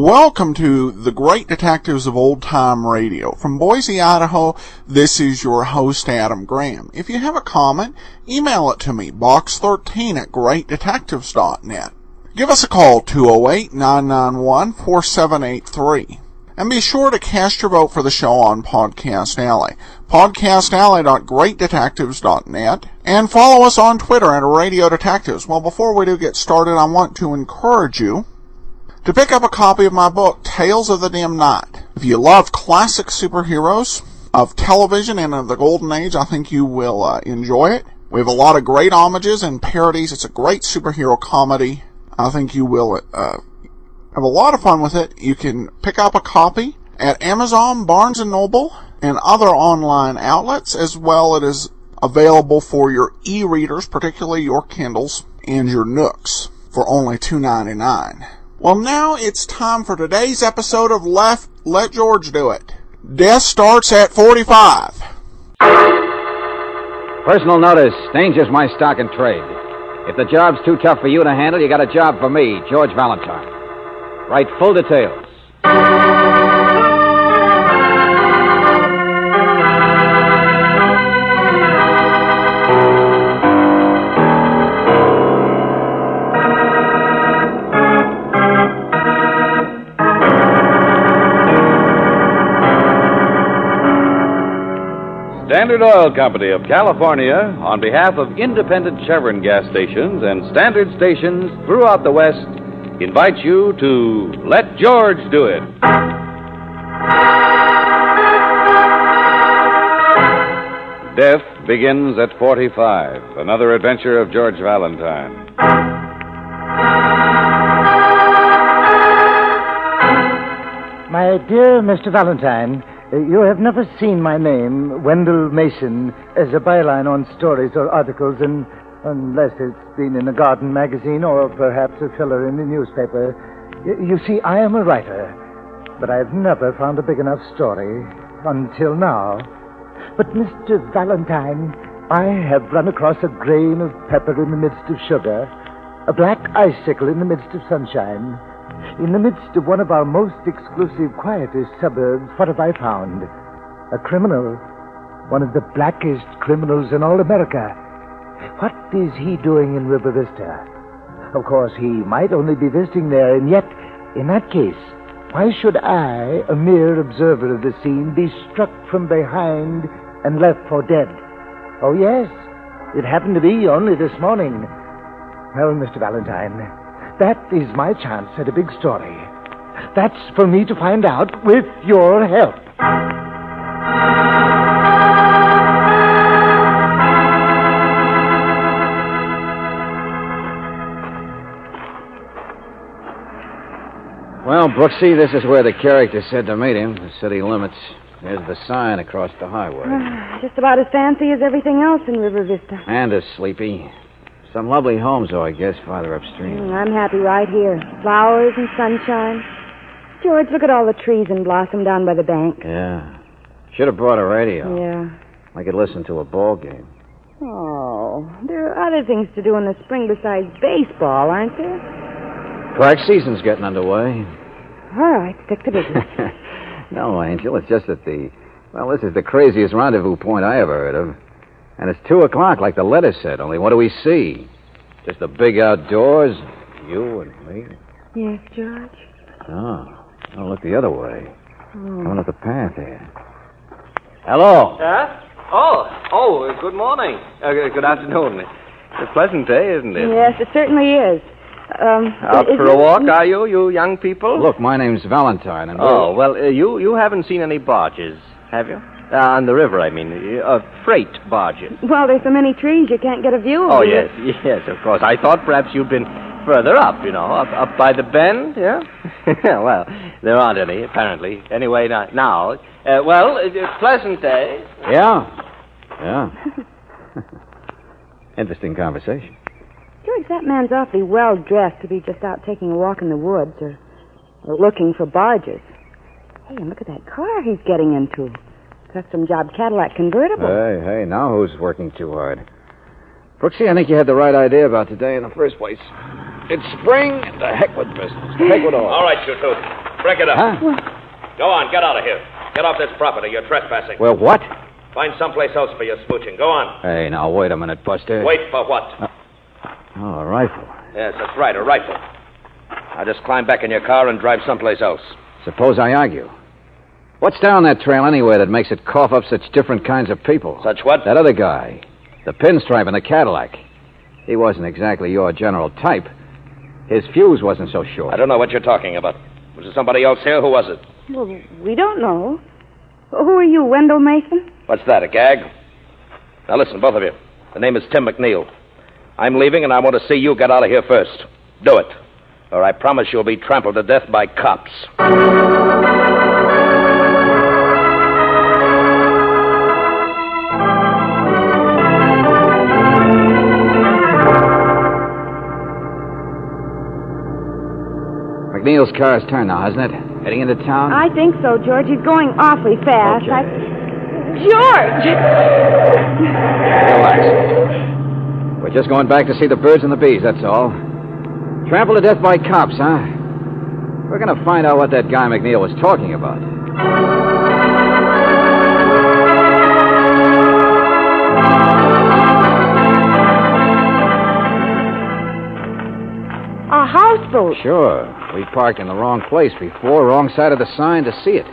Welcome to the Great Detectives of Old Time Radio. From Boise, Idaho, this is your host, Adam Graham. If you have a comment, email it to me, box13@greatdetectives.net. Give us a call, 208-991-4783. And be sure to cast your vote for the show on Podcast Alley, podcastalley.greatdetectives.net, and follow us on Twitter at Radio Detectives. Well, before we do get started, I want to encourage you to pick up a copy of my book, Tales of the Dim Night. If you love classic superheroes of television and of the Golden Age, I think you will enjoy it. We have a lot of great homages and parodies. It's a great superhero comedy. I think you will have a lot of fun with it. You can pick up a copy at Amazon, Barnes & Noble, and other online outlets, as well it is available for your e-readers, particularly your Kindles and your Nooks, for only $2.99. Well, now it's time for today's episode of Let George Do It. Death starts at 45. Personal notice, danger's my stock and trade. If the job's too tough for you to handle, you got a job for me, George Valentine. Write full details. Standard Oil Company of California, on behalf of independent Chevron gas stations and standard stations throughout the West, invites you to Let George Do It. Death begins at 45. Another adventure of George Valentine. My dear Mr. Valentine, you have never seen my name, Wendell Mason, as a byline on stories or articles, unless it's been in a garden magazine or perhaps a filler in the newspaper. You see, I am a writer, but I've never found a big enough story until now. But, Mr. Valentine, I have run across a grain of pepper in the midst of sugar, a black icicle in the midst of sunshine. In the midst of one of our most exclusive, quietest suburbs, what have I found? A criminal. One of the blackest criminals in all America. What is he doing in River Vista? Of course, he might only be visiting there, and yet, in that case, why should I, a mere observer of the scene, be struck from behind and left for dead? Oh, yes, it happened to be only this morning. Well, Mr. Valentine, that is my chance at a big story. That's for me to find out with your help. Well, Brooksy, this is where the character said to meet him, the city limits. There's the sign across the highway. Just about as fancy as everything else in River Vista. And as sleepy. Some lovely homes, though, I guess, farther upstream. I'm happy right here. Flowers and sunshine. George, look at all the trees in blossom down by the bank. Yeah. Should have brought a radio. Yeah. I could listen to a ball game. Oh, there are other things to do in the spring besides baseball, aren't there? Track season's getting underway. All right, stick to business. No, Angel, it's just that this is the craziest rendezvous point I ever heard of. And it's 2 o'clock, like the letter said, only what do we see? Just the big outdoors, you and me. Yes, George? Oh, look the other way. Coming up the path here. Hello. Good morning. Good afternoon. It's a pleasant day, isn't it? Yes, it certainly is. Out for a walk, are you, you young people? Look, my name's Valentine. And you haven't seen any barges, have you? On the river, I mean. Freight barges. Well, there's so many trees you can't get a view of Oh, them. yes, of course. I thought perhaps you'd been further up, up by the bend, yeah? Well, there aren't any, apparently. Anyway, now. It's a pleasant day. Yeah. Interesting conversation. George, that man's awfully well dressed to be just out taking a walk in the woods or looking for barges. Hey, and look at that car he's getting into. Custom job Cadillac convertible. Hey, now who's working too hard? Brooksy, I think you had the right idea about today in the first place. It's spring, and the heck with business. The heck with all. All right, you two. Break it up. Huh? Go on, get out of here. Get off this property. You're trespassing. Well, what? Find someplace else for your smooching. Go on. Hey, now, wait a minute, Buster. Wait for what? Oh, a rifle. Yes, that's right, a rifle. Now just climb back in your car and drive someplace else. Suppose I argue. What's down that trail anyway that makes it cough up such different kinds of people? Such what? That other guy. The pinstripe in the Cadillac. He wasn't exactly your general type. His fuse wasn't so short. I don't know what you're talking about. Was there somebody else here? Who was it? Well, we don't know. Who are you, Wendell Mason? What's that, a gag? Now listen, both of you. The name is Tim McNeil. I'm leaving, and I want to see you get out of here first. Do it, or I promise you'll be trampled to death by cops. McNeil's car's turned now, hasn't it? Heading into town? I think so, George. He's going awfully fast. Okay. George! Relax. We're just going back to see the birds and the bees, that's all. Trampled to death by cops, huh? We're going to find out what that guy McNeil was talking about. A houseboat. Sure. We parked in the wrong place before, wrong side of the sign to see it.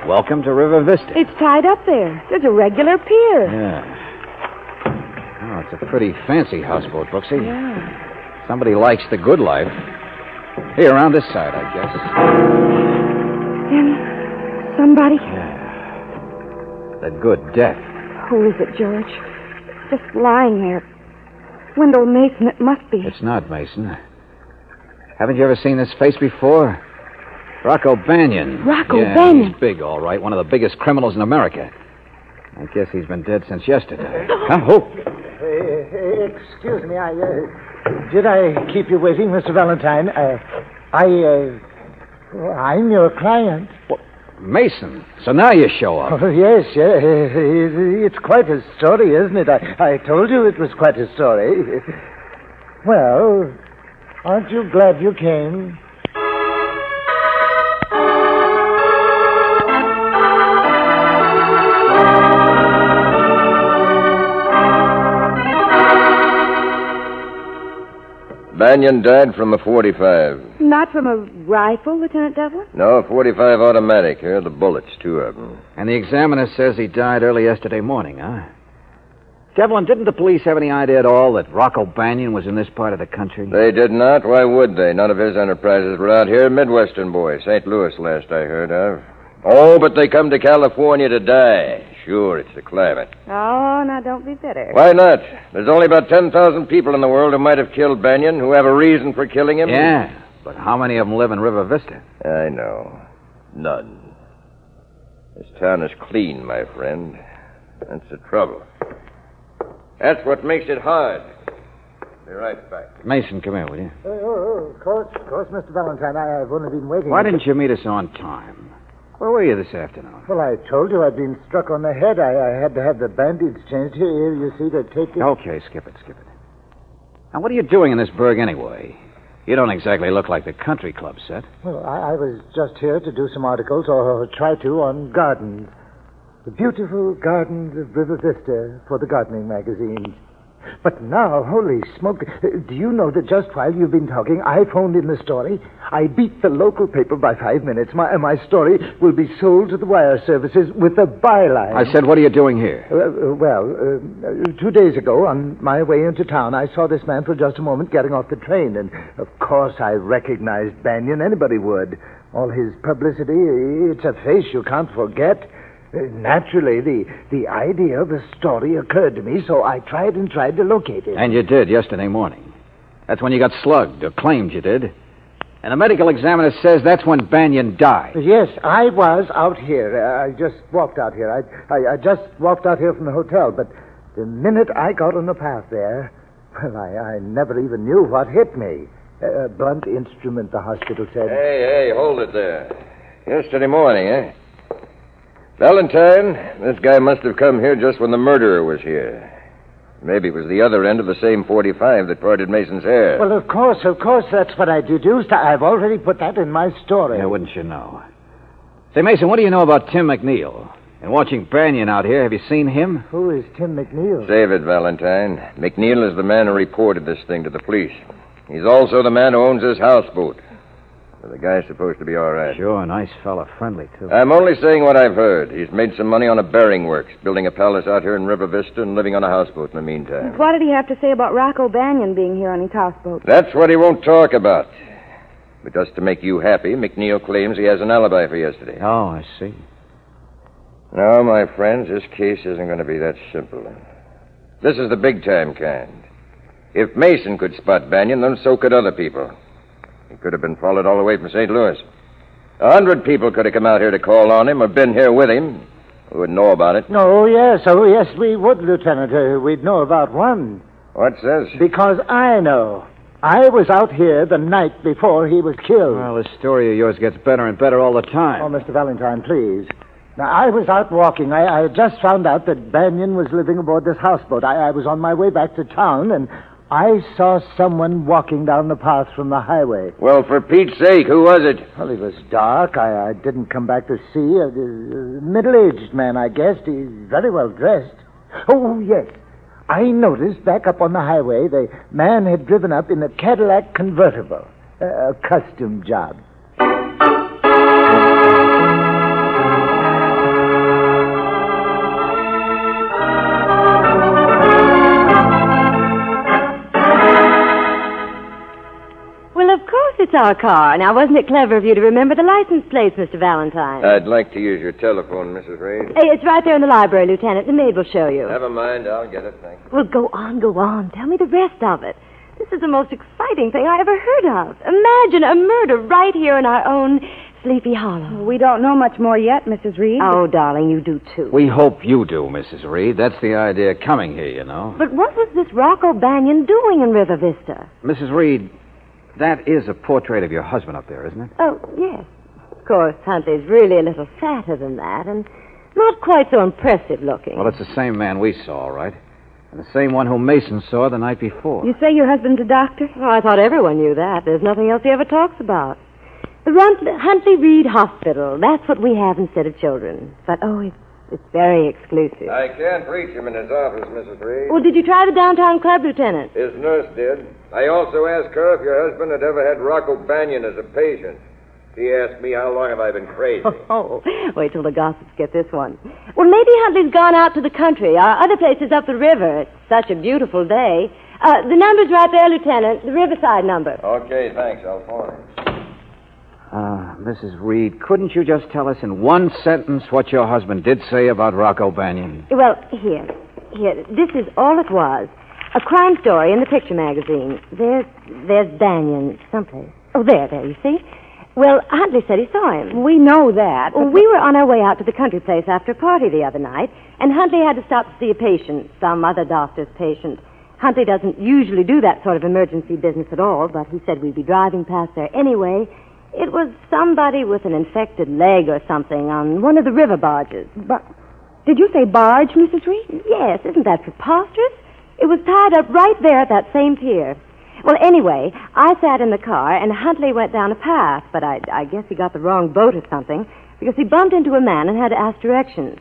Welcome to River Vista. It's tied up there. There's a regular pier. Yeah. Oh, it's a pretty fancy houseboat, Brooksy. Yeah. Somebody likes the good life. Here, around this side, I guess. And somebody? Yeah. The good death. Who is it, George? Just lying there. Wendell Mason, it must be. It's not Mason. Haven't you ever seen this face before? Rocco Banyan. Rocco yeah, Banyan? He's big, all right. One of the biggest criminals in America. I guess he's been dead since yesterday. Huh? Oh. Excuse me, did I keep you waiting, Mr. Valentine? I'm your client. Well, Mason. So now you show up. Oh, yes. It's quite a story, isn't it? I told you it was quite a story. Well, aren't you glad you came? Banyan died from a .45. Not from a rifle, Lieutenant Devlin? No, .45 automatic. Here are the bullets, 2 of them. And the examiner says he died early yesterday morning, huh? Devlin, didn't the police have any idea at all that Rocco Banyan was in this part of the country? They did not. Why would they? None of his enterprises were out here. Midwestern boy. St. Louis last I heard of. Oh, but they come to California to die. Sure, it's the climate. Oh, now don't be bitter. Why not? There's only about 10,000 people in the world who might have killed Banyan, who have a reason for killing him. Yeah, but how many of them live in River Vista? I know. None. This town is clean, my friend. That's the trouble. That's what makes it hard. Be right back. Mason, come here, will you? Of course, Mr. Valentine. I've only been waiting. Why didn't you meet us on time? Where were you this afternoon? Well, I told you I'd been struck on the head. I had to have the bandage changed. Here, you see, to take it. Okay, skip it. Now, what are you doing in this burg anyway? You don't exactly look like the country club set. Well, I was just here to do some articles, or try to, on gardens. The beautiful gardens of River Vista for the gardening magazines. But now, holy smoke, do you know that just while you've been talking, I phoned in the story? I beat the local paper by 5 minutes. My story will be sold to the wire services with a byline. I said, what are you doing here? 2 days ago, on my way into town, I saw this man for just a moment getting off the train, and of course I recognized Banyan. Anybody would. All his publicity, it's a face you can't forget. Naturally, the idea of the story occurred to me, so I tried to locate it. And you did yesterday morning. That's when you got slugged, or claimed you did. And the medical examiner says that's when Banyan died. Yes, I was out here. I just walked out here. I just walked out here from the hotel, but the minute I got on the path there, well, I never even knew what hit me. A blunt instrument, the hospital said. Hey, hold it there. Yesterday morning, eh? Valentine, this guy must have come here just when the murderer was here. Maybe it was the other end of the same 45 that parted Mason's hair. Well, of course, that's what I deduced. I've already put that in my story. Yeah, wouldn't you know? Say, Mason, what do you know about Tim McNeil? And watching Banyan out here, have you seen him? Who is Tim McNeil? Save it, Valentine. McNeil is the man who reported this thing to the police. He's also the man who owns this houseboat. The guy's supposed to be all right. Sure, nice fella, friendly, too. I'm only saying what I've heard. He's made some money on a bearing works, building a palace out here in River Vista and living on a houseboat in the meantime. What did he have to say about Rocco Banyan being here on his houseboat? That's what he won't talk about. But just to make you happy, McNeil claims he has an alibi for yesterday. Oh, I see. No, my friends, this case isn't going to be that simple. This is the big-time kind. If Mason could spot Banyan, then so could other people. He could have been followed all the way from St. Louis. 100 people could have come out here to call on him or been here with him. We wouldn't know about it. Oh, yes, we would, Lieutenant. We'd know about one. What says? Because I know. I was out here the night before he was killed. Well, this story of yours gets better and better all the time. Oh, Mr. Valentine, please. Now, I was out walking. I had just found out that Banyan was living aboard this houseboat. I was on my way back to town, and I saw someone walking down the path from the highway. Well, for Pete's sake, who was it? Well, he was dark. I didn't come back to see. A middle-aged man, I guessed. He's very well dressed. Oh, yes. I noticed back up on the highway the man had driven up in a Cadillac convertible. A custom job. It's our car. Now, wasn't it clever of you to remember the license plates, Mr. Valentine? I'd like to use your telephone, Mrs. Reed. Hey, it's right there in the library, Lieutenant. The maid will show you. Never mind. I'll get it. Thank you. Well, go on. Tell me the rest of it. This is the most exciting thing I ever heard of. Imagine a murder right here in our own Sleepy Hollow. We don't know much more yet, Mrs. Reed. Oh, darling, you do, too. We hope you do, Mrs. Reed. That's the idea coming here, you know. But what was this Rocco Banyan doing in River Vista? Mrs. Reed, that is a portrait of your husband up there, isn't it? Oh, yes. Of course, Huntley's really a little fatter than that, and not quite so impressive looking. Well, it's the same man we saw, all right? And the same one whom Mason saw the night before. You say your husband's a doctor? Oh, I thought everyone knew that. There's nothing else he ever talks about. The Huntley Reed Hospital, that's what we have instead of children. But, it's very exclusive. I can't reach him in his office, Mrs. Reed. Well, did you try the downtown club, Lieutenant? His nurse did. I also asked her if your husband had ever had Rocco Banyan as a patient. She asked me how long have I been crazy. Oh, wait till the gossips get this one. Well, maybe Huntley's gone out to the country. Our other place is up the river. It's such a beautiful day. The number's right there, Lieutenant. The Riverside number. Okay, thanks. I'll phone him. Mrs. Reed, couldn't you just tell us in one sentence what your husband did say about Rocco Banyan? Well, here. This is all it was. A crime story in the picture magazine. There's Banyan someplace. Oh, there, you see? Well, Huntley said he saw him. We know that. Well, we were on our way out to the country place after a party the other night, and Huntley had to stop to see a patient, some other doctor's patient. Huntley doesn't usually do that sort of emergency business at all, but he said we'd be driving past there anyway. It was somebody with an infected leg or something on one of the river barges. But did you say barge, Mrs. Reed? Yes, isn't that preposterous? It was tied up right there at that same pier. Well, anyway, I sat in the car, and Huntley went down a path, but I guess he got the wrong boat or something, because he bumped into a man and had to ask directions.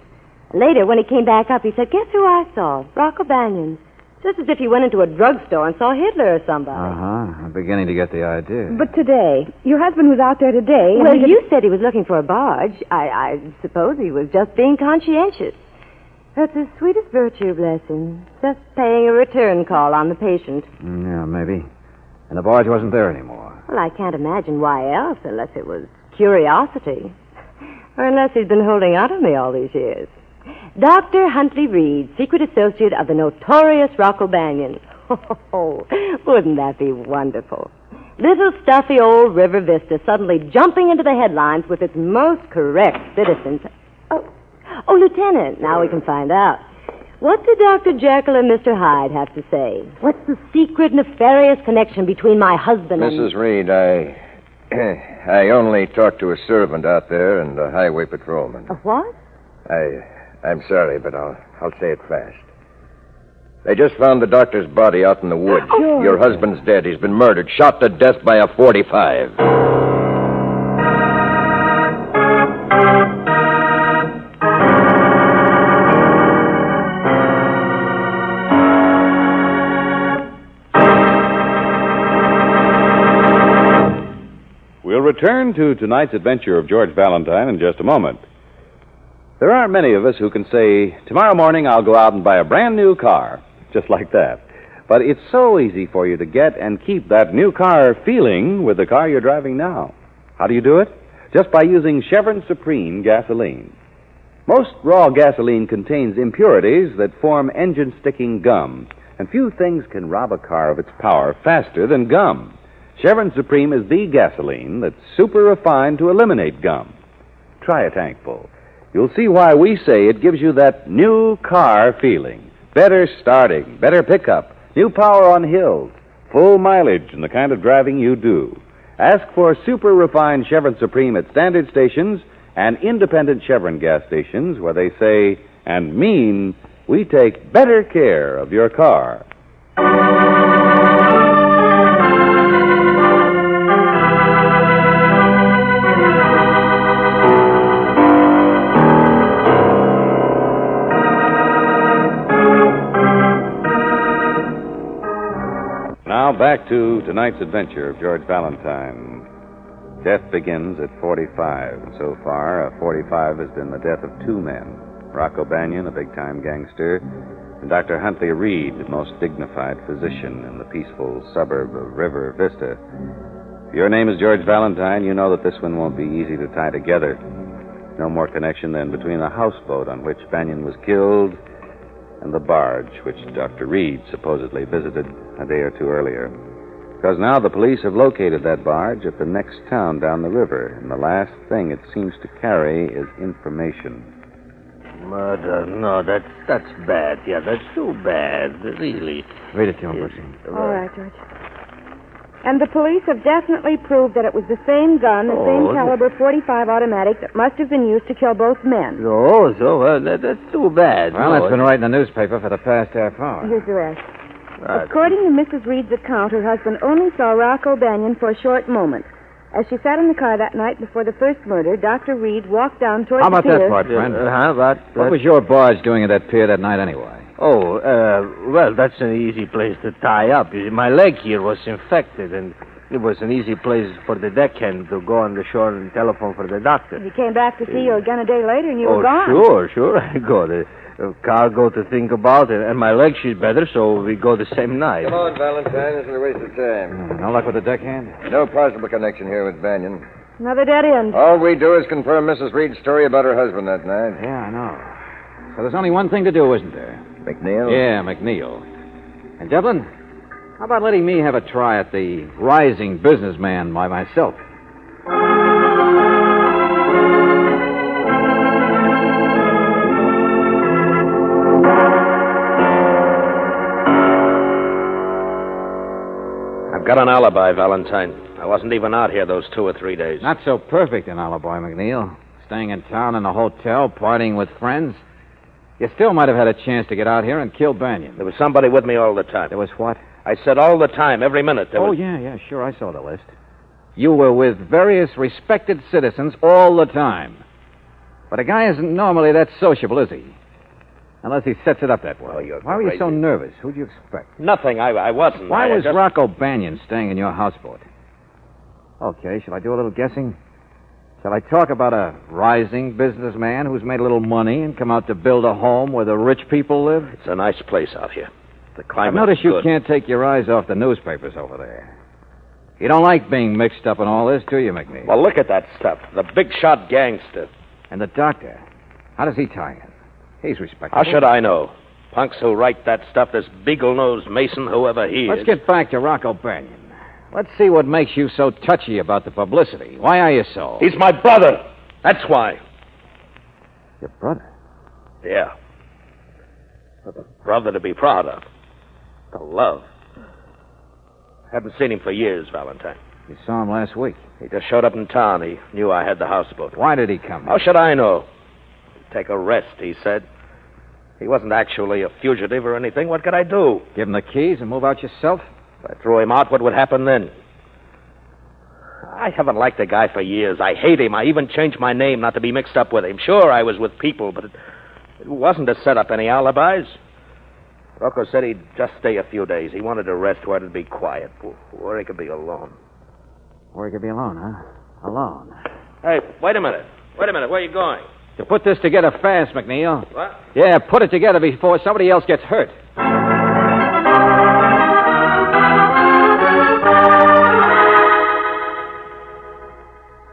Later, when he came back up, he said, guess who I saw? Rocco Banyan. Just as if he went into a drugstore and saw Hitler or somebody. I'm beginning to get the idea. But today, your husband was out there today. Well, you said he was looking for a barge. I suppose he was just being conscientious. That's his sweetest virtue, bless him. Just paying a return call on the patient. Yeah, maybe. And the barge wasn't there anymore. Well, I can't imagine why else, unless it was curiosity. Or unless he's been holding on to me all these years. Dr. Huntley Reed, secret associate of the notorious Rocco Banyan. Oh, wouldn't that be wonderful? Little stuffy old River Vista suddenly jumping into the headlines with its most correct citizens. Oh, Lieutenant, now we can find out. What did Dr. Jekyll and Mr. Hyde have to say? What's the secret, nefarious connection between my husband and... Mrs. Reed, I only talked to a servant out there and a highway patrolman. A what? I'm sorry, but I'll say it fast. They just found the doctor's body out in the woods. George. Your husband's dead. He's been murdered, shot to death by a .45. We'll return to tonight's adventure of George Valentine in just a moment. There aren't many of us who can say, tomorrow morning I'll go out and buy a brand new car, just like that. But it's so easy for you to get and keep that new car feeling with the car you're driving now. How do you do it? Just by using Chevron Supreme gasoline. Most raw gasoline contains impurities that form engine-sticking gum, and few things can rob a car of its power faster than gum. Chevron Supreme is the gasoline that's super refined to eliminate gum. Try a tankful. You'll see why we say it gives you that new car feeling. Better starting, better pickup, new power on hills, full mileage in the kind of driving you do. Ask for super refined Chevron Supreme at standard stations and independent Chevron gas stations where they say and mean we take better care of your car. Now back to tonight's adventure of George Valentine. Death begins at 45, and so far, a 45 has been the death of two men. Rocco Banyan, a big-time gangster, and Dr. Huntley Reed, the most dignified physician in the peaceful suburb of River Vista. If your name is George Valentine, you know that this one won't be easy to tie together. No more connection than between the houseboat on which Banyan was killed and the barge which Dr. Reed supposedly visited a day or two earlier. Because now the police have located that barge at the next town down the river, and the last thing it seems to carry is information. Murder? No, that's bad. Yeah, that's too bad, really. Read it to him, Percy. All right, George. And the police have definitely proved that it was the same gun, the same caliber .45 automatic that must have been used to kill both men. That's too bad. Well, it's been right in the newspaper for the past half hour. Here's the rest. According to Mrs. Reed's account, her husband only saw Rocco Banyan for a short moment. As she sat in the car that night before the first murder, Dr. Reed walked down toward How the about pier. that part, friend? What What was your barge doing at that pier that night anyway? Well, that's an easy place to tie up. You see, my leg here was infected, and it was an easy place for the deckhand to go on the shore and telephone for the doctor. He came back to see you again a day later, and you were gone. Sure. I got a cargo to think about, and my leg, she's better, so we go the same night. Come on, Valentine. This is a waste of time. No luck with the deckhand? No possible connection here with Banyan. Another dead end. All we do is confirm Mrs. Reed's story about her husband that night. Yeah, I know. So there's only one thing to do, isn't there? McNeil? Yeah, McNeil. And, Devlin, how about letting me have a try at the rising businessman by myself? I've got an alibi, Valentine. I wasn't even out here those 2 or 3 days. Not so perfect an alibi, McNeil. Staying in town in a hotel, partying with friends. You still might have had a chance to get out here and kill Banyan. There was somebody with me all the time. There was what? I said all the time, every minute. Yeah, sure, I saw the list. You were with various respected citizens all the time. But a guy isn't normally that sociable, is he? Unless he sets it up that way. Why were you so nervous? Who'd you expect? Nothing, I wasn't. Why was Rocco Banyan staying in your houseboat? Okay, shall I do a little guessing? Shall I talk about a rising businessman who's made a little money and come out to build a home where the rich people live? It's a nice place out here. The climate Notice is you good. can't take your eyes off the newspapers over there. You don't like being mixed up in all this, do you, McNeil? Well, look at that stuff. The big shot gangster. And the doctor, how does he tie in? He's respectable. How should I know? Punks who write that stuff, this beagle-nosed Mason, whoever he is. Let's get back to Rocco Banyan. Let's see what makes you so touchy about the publicity. Why are you so? He's my brother. That's why. Your brother? Yeah. A brother to be proud of. To love. Haven't seen him for years, Valentine. You saw him last week. He just showed up in town. He knew I had the houseboat. Why did he come? How should I know? Take a rest, he said. He wasn't actually a fugitive or anything. What could I do? Give him the keys and move out yourself? If I threw him out, what would happen then? I haven't liked the guy for years. I hate him. I even changed my name not to be mixed up with him. Sure, I was with people, but it wasn't to set up any alibis. Rocco said he'd just stay a few days. He wanted to rest where it'd be quiet, where he could be alone. Where he could be alone, huh? Alone. Hey, wait a minute. Where are you going? To put this together fast, McNeil. What? Yeah, put it together before somebody else gets hurt.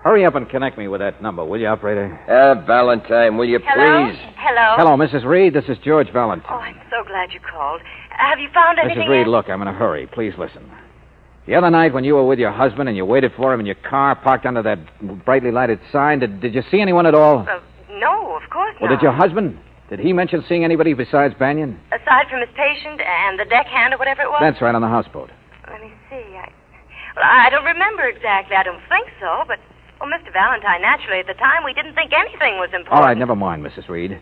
Hurry up and connect me with that number, will you, operator? Valentine, will you Hello? please? Hello? Hello, Mrs. Reed. This is George Valentine. Oh, I'm so glad you called. Have you found anything? Mrs. Reed, look, I'm in a hurry. Please listen. The other night when you were with your husband and you waited for him in your car parked under that brightly lighted sign, did you see anyone at all? No, of course not. Well, did your husband? Did he mention seeing anybody besides Banyan? Aside from his patient and the deckhand or whatever it was? That's right, on the houseboat. Let me see. I don't remember exactly. I don't think so, but... Well, Mr. Valentine, naturally, at the time, we didn't think anything was important. All right, never mind, Mrs. Reed.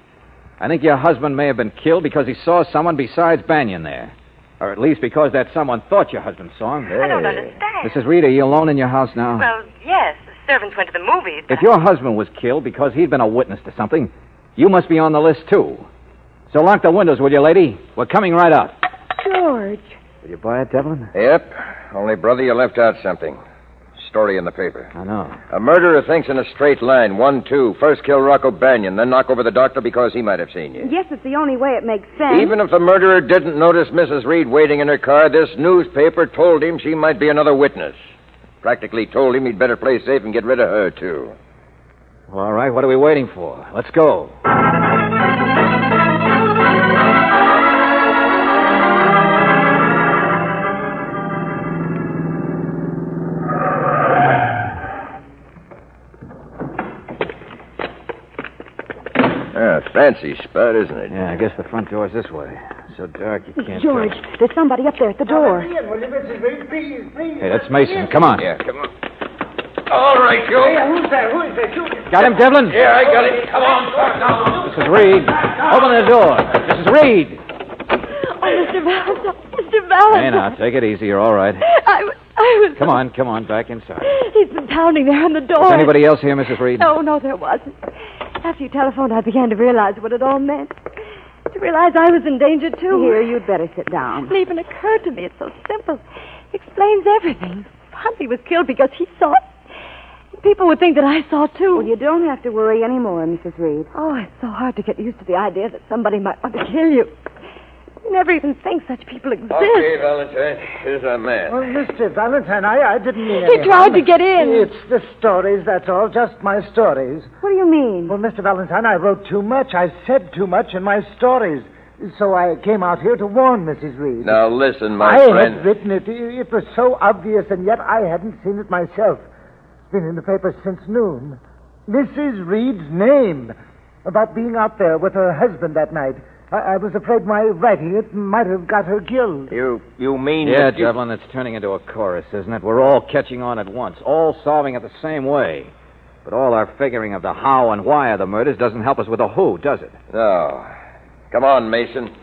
I think your husband may have been killed because he saw someone besides Banyan there. Or at least because that someone thought your husband saw him. I don't understand. Mrs. Reed, are you alone in your house now? Well, yes. The servants went to the movies. If your husband was killed because he'd been a witness to something, you must be on the list, too. So lock the windows, will you, lady? We're coming right out. George. Will you buy it, Devlin? Yep. Only, brother, you left out something. Story in the paper. I know. A murderer thinks in a straight line. 1, 2. First kill Rocco Banyan, then knock over the doctor because he might have seen you. Yes, it's the only way it makes sense. Even if the murderer didn't notice Mrs. Reed waiting in her car, this newspaper told him she might be another witness. Practically told him he'd better play safe and get rid of her, too. All right, what are we waiting for? Let's go. Fancy spot, isn't it? Yeah, I guess the front door's this way. So dark you can't George, tell. there's somebody up there at the door. Mrs. Reed, please. Hey, that's Mason. Come on. Yeah, come on. All right, Joe. Hey, who's there? Who is there? Shoot. Got him, Devlin? Yeah, I got it. Come on, start now. Mrs. Reed, open the door. Mrs. Reed. Oh, Mr. Valentine. Mr. Valentine. Hey, now, take it easy. You're all right. I was... Come on, back inside. He's been pounding there on the door. Is anybody else here, Mrs. Reed? No, there wasn't. After you telephoned, I began to realize what it all meant. To realize I was in danger, too. Here, you'd better sit down. It even occurred to me. It's so simple. It explains everything. Huntley was killed because he saw it. People would think that I saw, too. Well, you don't have to worry anymore, Mrs. Reed. Oh, it's so hard to get used to the idea that somebody might want to kill you. You never even think such people exist. Okay, Valentine. Here's our man. Well, Mr. Valentine, I didn't mean He any tried harm. to get in. It's the stories, that's all. Just my stories. What do you mean? Well, Mr. Valentine, I wrote too much. I said too much in my stories. So I came out here to warn Mrs. Reed. Now, listen, my I friend. had written it. It was so obvious, and yet I hadn't seen it myself. It's been in the paper since noon. Mrs. Reed's name. About being out there with her husband that night. I was afraid my writing it might have got her killed. You mean... Yeah, that you- Devlin, it's turning into a chorus, isn't it? We're all catching on at once, all solving it the same way. But all our figuring of the how and why of the murders doesn't help us with the who, does it? No. Come on, Mason.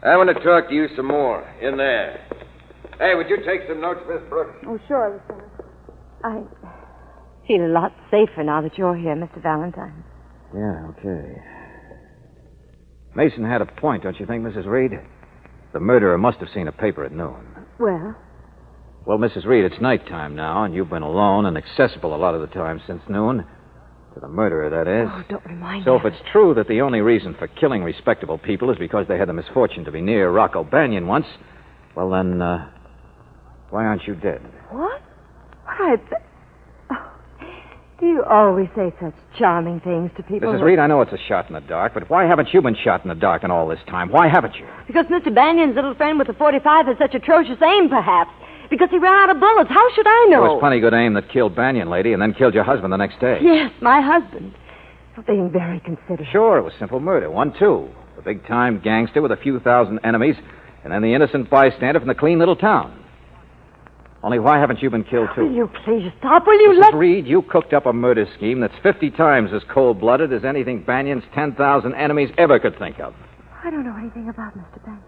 I want to talk to you some more. In there. Hey, would you take some notes, Miss Brooks? Oh, sure, Lieutenant. I feel a lot safer now that you're here, Mr. Valentine. Yeah, okay. Mason had a point, don't you think, Mrs. Reed? The murderer must have seen a paper at noon. Well? Well, Mrs. Reed, it's nighttime now, and you've been alone and accessible a lot of the time since noon. To the murderer, that is. Oh, don't remind So me. if it's true that the only reason for killing respectable people is because they had the misfortune to be near Rocco Banyan once, well, then, why aren't you dead? What? Do you always say such charming things to people? Mrs. Reed, I know it's a shot in the dark, but why haven't you been shot in the dark in all this time? Why haven't you? Because Mr. Banyan's little friend with the .45 has such atrocious aim, perhaps. Because he ran out of bullets. How should I know? There was plenty good aim that killed Banyan, lady, and then killed your husband the next day. Yes, my husband. You're being very considerate. Sure, it was simple murder. 1-2. The big-time gangster with a few thousand enemies, and then the innocent bystander from the clean little town. Only why haven't you been killed, too? Will you please stop? Will you Mrs. Reed, you cooked up a murder scheme that's 50 times as cold-blooded as anything Banyan's 10,000 enemies ever could think of. I don't know anything about Mr. Banks.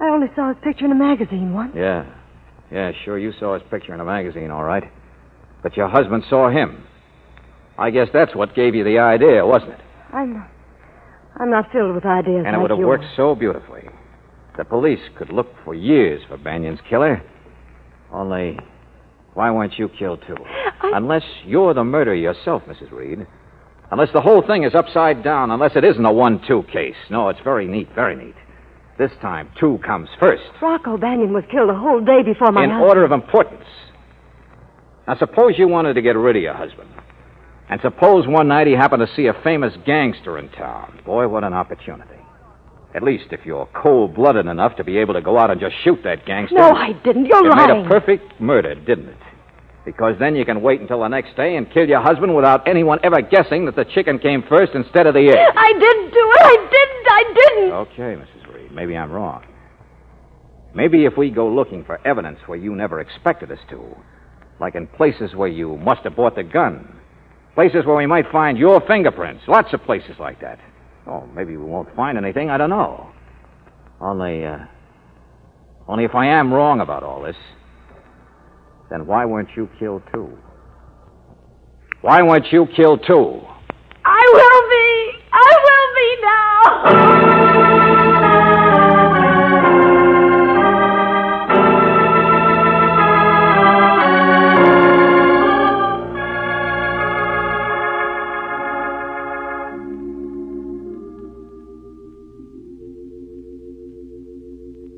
I only saw his picture in a magazine once. Yeah. Yeah, sure, you saw his picture in a magazine, all right. But your husband saw him. I guess that's what gave you the idea, wasn't it? I'm not filled with ideas And it like would have you worked are. so beautifully. The police could look for years for Banion's killer. Only, why weren't you killed, too? Unless you're the murderer yourself, Mrs. Reed. Unless the whole thing is upside down. Unless it isn't a 1-2 case. No, it's very neat, very neat. This time, 2 comes first. Rocco Banion was killed a whole day before my In husband. order of importance. Now, suppose you wanted to get rid of your husband. And suppose one night he happened to see a famous gangster in town. Boy, what an opportunity. At least if you're cold-blooded enough to be able to go out and just shoot that gangster. No, I didn't. You're It lying. made a perfect murder, didn't it? Because then you can wait until the next day and kill your husband without anyone ever guessing that the chicken came first instead of the egg. I didn't do it. I didn't. Okay, Mrs. Reed. Maybe I'm wrong. Maybe if we go looking for evidence where you never expected us to, like in places where you must have bought the gun, places where we might find your fingerprints, lots of places like that. Oh, maybe we won't find anything, I don't know. Only if I am wrong about all this, then why weren't you killed too? Why weren't you killed too? I will be. I will be now.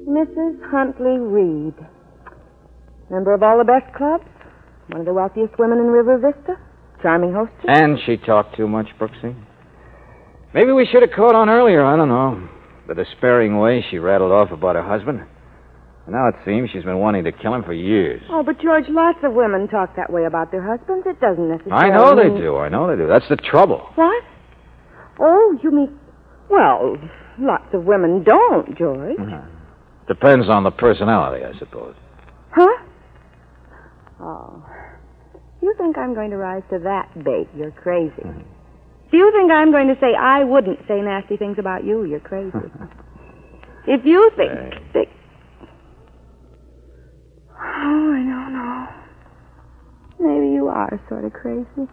Mrs. Huntley Reed. Member of all the best clubs. One of the wealthiest women in River Vista. Charming hostess. And she talked too much, Brooksy. Maybe we should have caught on earlier, I don't know. The despairing way she rattled off about her husband. And now it seems she's been wanting to kill him for years. Oh, but George, lots of women talk that way about their husbands. It doesn't necessarily I know they mean... do. That's the trouble. What? Oh, you mean... Well, lots of women don't, George. Mm-hmm. Depends on the personality, I suppose. Huh? Oh. You think I'm going to rise to that bait? You're crazy. Mm-hmm. If you think I'm going to say I wouldn't say nasty things about you, you're crazy. If you think... Oh, I don't know. Maybe you are sort of crazy.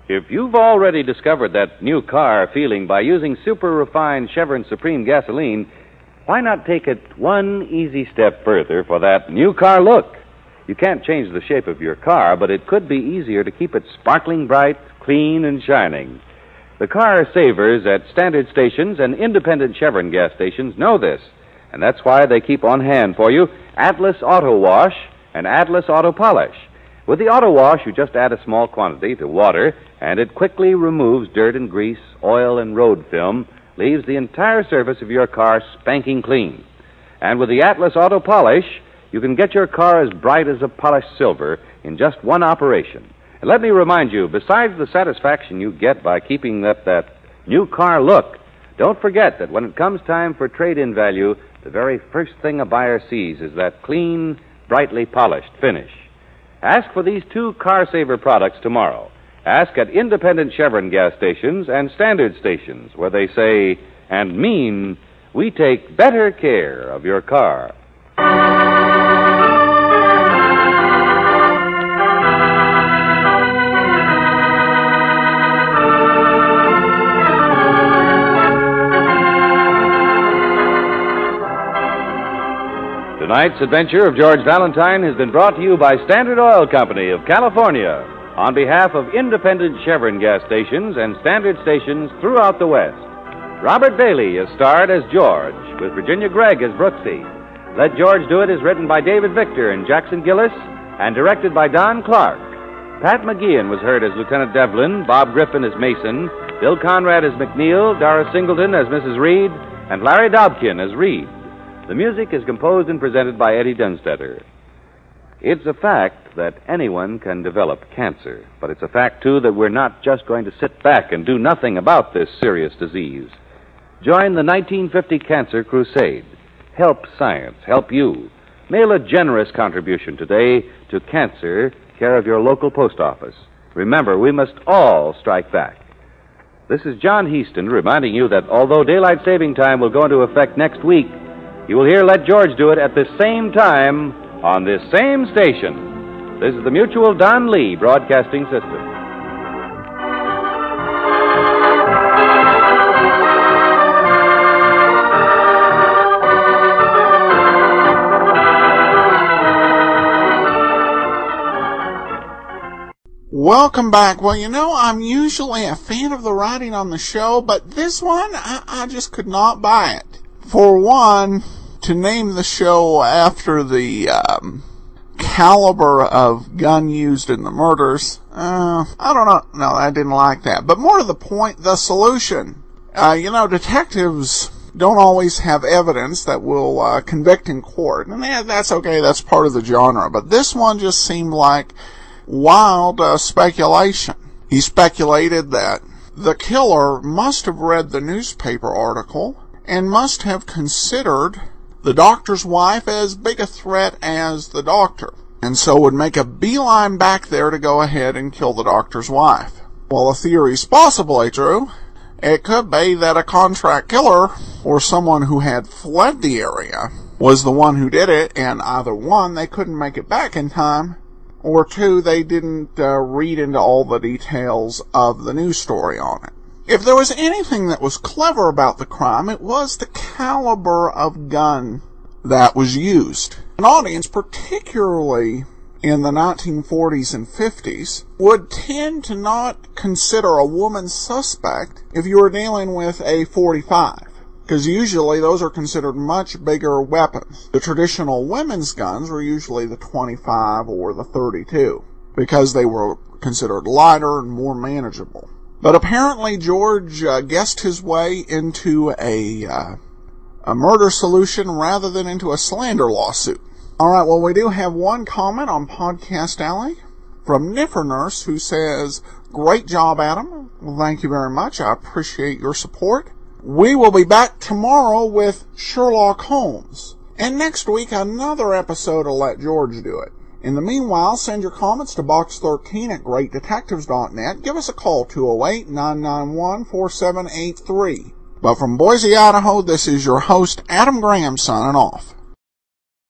If you've already discovered that new car feeling by using super refined Chevron Supreme gasoline, why not take it one easy step further for that new car look? You can't change the shape of your car, but it could be easier to keep it sparkling bright, clean, and shining. The car savers at standard stations and independent Chevron gas stations know this, and that's why they keep on hand for you Atlas Auto Wash and Atlas Auto Polish. With the Auto Wash, you just add a small quantity to water, and it quickly removes dirt and grease, oil and road film, leaves the entire surface of your car spanking clean. And with the Atlas Auto Polish, you can get your car as bright as a polished silver in just one operation. And let me remind you, besides the satisfaction you get by keeping that new car look, don't forget that when it comes time for trade-in value, the very first thing a buyer sees is that clean, brightly polished finish. Ask for these 2 car saver products tomorrow. Ask at independent Chevron gas stations and standard stations where they say and mean, we take better care of your car. Tonight's adventure of George Valentine has been brought to you by Standard Oil Company of California on behalf of independent Chevron gas stations and standard stations throughout the West. Robert Bailey is starred as George, with Virginia Gregg as Brooksy. Let George Do It is written by David Victor and Jackson Gillis and directed by Don Clark. Pat McGeehan was heard as Lieutenant Devlin, Bob Griffin as Mason, Bill Conrad as McNeil, Doris Singleton as Mrs. Reed, and Larry Dobkin as Reed. The music is composed and presented by Eddie Dunstetter. It's a fact that anyone can develop cancer, but it's a fact, too, that we're not just going to sit back and do nothing about this serious disease. Join the 1950 Cancer Crusade. Help science, help you. Mail a generous contribution today to Cancer, care of your local post office. Remember, we must all strike back. This is John Heaston reminding you that although daylight saving time will go into effect next week, you will hear Let George Do It at the same time on this same station. This is the Mutual Don Lee Broadcasting System. Welcome back. Well, I'm usually a fan of the writing on the show, but this one, I just could not buy it. For one, to name the show after the caliber of gun used in the murders, I don't know. No, I didn't like that. But more to the point, the solution. Detectives don't always have evidence that will convict in court, and that's okay. That's part of the genre. But this one just seemed like wild speculation. He speculated that the killer must have read the newspaper article and must have considered the doctor's wife as big a threat as the doctor, and so would make a beeline back there to go ahead and kill the doctor's wife. While the theory's possibly true, it could be that a contract killer or someone who had fled the area was the one who did it, and either one, they couldn't make it back in time, or two, they didn't read into all the details of the news story on it. If there was anything that was clever about the crime, it was the caliber of gun that was used. An audience, particularly in the 1940s and 50s, would tend to not consider a woman suspect if you were dealing with a .45. Because usually those are considered much bigger weapons. The traditional women's guns were usually the .25 or the .32, because they were considered lighter and more manageable. But apparently George guessed his way into a murder solution rather than into a slander lawsuit. Alright, well, we do have one comment on Podcast Alley from Niffer Nurse, who says, "Great job, Adam." Well, thank you very much. I appreciate your support. We will be back tomorrow with Sherlock Holmes. And next week, another episode of Let George Do It. In the meanwhile, send your comments to box13@greatdetectives.net. Give us a call, 208-991-4783. But from Boise, Idaho, this is your host, Adam Graham, signing off.